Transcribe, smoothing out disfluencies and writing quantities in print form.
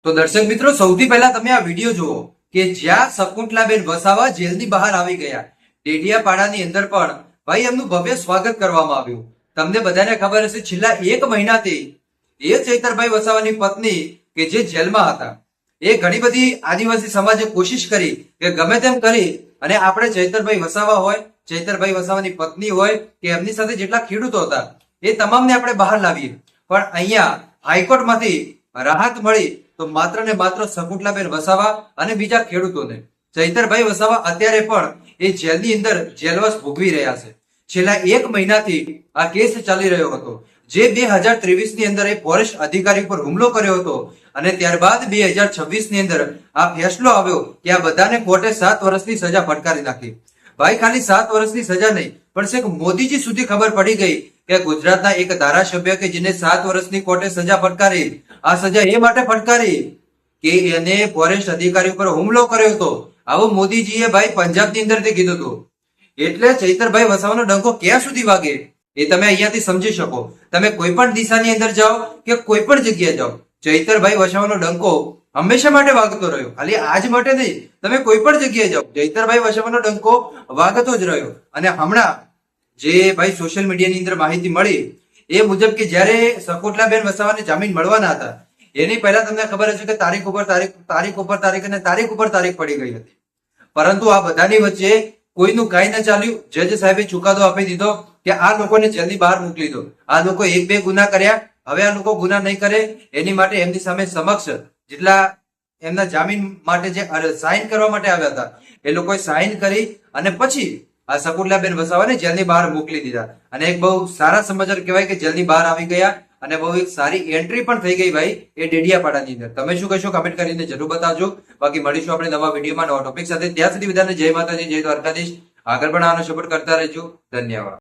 તો દર્શક મિત્રો, સૌથી પહેલા તમે આ વિડીયો જુઓ કે જ્યાં શકુંતલાબેન વસાવા જેલની બહાર આવી ગયા. ડેડિયાપાડાની અંદર પણ ભાઈ એમનું ભવ્ય સ્વાગત કરવામાં આવ્યું. તમને બધાને ખબર હશે, છેલ્લા 1 મહિનાથી એ ચૈતરભાઈ વસાવાની પત્ની કે જે જેલમાં હતા, એ ઘણી બધી આદિવાસી સમાજે કોશિશ કરી કે ગમે તેમ કરી અને આપણે ચૈતરભાઈ વસાવા હોય, ચૈતરભાઈ વસાવાની પત્ની હોય કે એમની સાથે જેટલા ખેડૂતો હતા એ તમામને આપણે બહાર લાવીએ. પણ અહીંયા હાઈકોર્ટમાંથી રાહત મળી તો માત્ર ને માત્ર શકુંતલાબેન વસાવા અને બીજા ખેડૂતોને. ચૈતરભાઈ વસાવા અત્યારે પણ એ જેલની અંદર જેલવાસ ભોગવી રહ્યા છે. છેલ્લા 1 મહિનાથી આ કેસ ચાલી રહ્યો હતો, જે 2023 ની અંદર એ ફોરેસ્ટ અધિકારી પર હુમલો કર્યો હતો અને ત્યારબાદ 2026 ની અંદર આ ફેસલો આવ્યો કે આ બધાને કોર્ટે 7 વર્ષની સજા ફટકારી નાખી. ભાઈ, ખાલી 7 વર્ષની સજા નહીં, પણ શેખ મોદીજી સુધી ખબર પડી ગઈ કે ગુજરાતના એક ધારાસભ્ય કે જેને 7 વર્ષની કોર્ટે સજા ફટકારી, આ સજા એ માટે ફટકારી કે એને ફોરેસ્ટ અધિકારી ઉપર હુમલો કર્યો હતો. આવું મોદીજીએ ભાઈ પંજાબની અંદરથી કીધું હતું. એટલે ચૈતરભાઈ વસાવાનો ડંકો ક્યાં સુધી વાગે એ તમે અહીંયાથી સમજી શકો. તમે કોઈ પણ દિશાની અંદર જાઓ કે કોઈ પણ જગ્યાએ જાઓ, ચૈતરભાઈ વસાવાનો ડંકો હંમેશા માટે વાગતો રહ્યો. ખાલી આજ માટે નહીં, તમે કોઈ પણ જગ્યાએ જાઓ, ચૈતરભાઈ વસાવાનો ડંકો વાગતો જ રહ્યો. અને હમણાં જે ભાઈ સોશિયલ મીડિયાની અંદર માહિતી મળી એ મુજબ કે જ્યારે શકુંતલાબેન વસાવાને જામીન મળવાના હતા એની પહેલા તમને ખબર હશે કે તારીખ ઉપર તારીખ પડી ગઈ હતી. પરંતુ આ બધાની વચ્ચે કોઈનું કાંઈ ન ચાલ્યું. જજ સાહેબે ચુકાદો આપી દીધો કે આ લોકોને જેલની બહાર મોકલી દો. આ લોકો 1-2 ગુના કર્યા, હવે આ લોકો ગુના નહીં કરે. એની માટે એમની સામે સમક્ષ જેટલા એમના જામીન માટે જે સાઇન કરવા માટે આવ્યા હતા એ લોકોએ સાઇન કરી અને પછી આ શકુંતલાબેન વસાવાને જેલની બહાર મોકલી દીધા. અને એક બહુ સારા સમાચાર કહેવાય કે જેલની બહાર આવી ગયા અને બહુ એક સારી એન્ટ્રી પણ થઈ ગઈ ભાઈ એ ડેડિયાપાડાની અંદર. તમે શું કહેશો કમેન્ટ કરીને જરૂર બતાવજો. બાકી મળીશું આપણે નવા વિડીયોમાં નવા ટોપિક સાથે. ત્યાં સુધી બધાને જય માતાજી, જય દ્વારકાધીશ. આગળ પણ આનો સપોર્ટ કરતા રહેજો. ધન્યવાદ.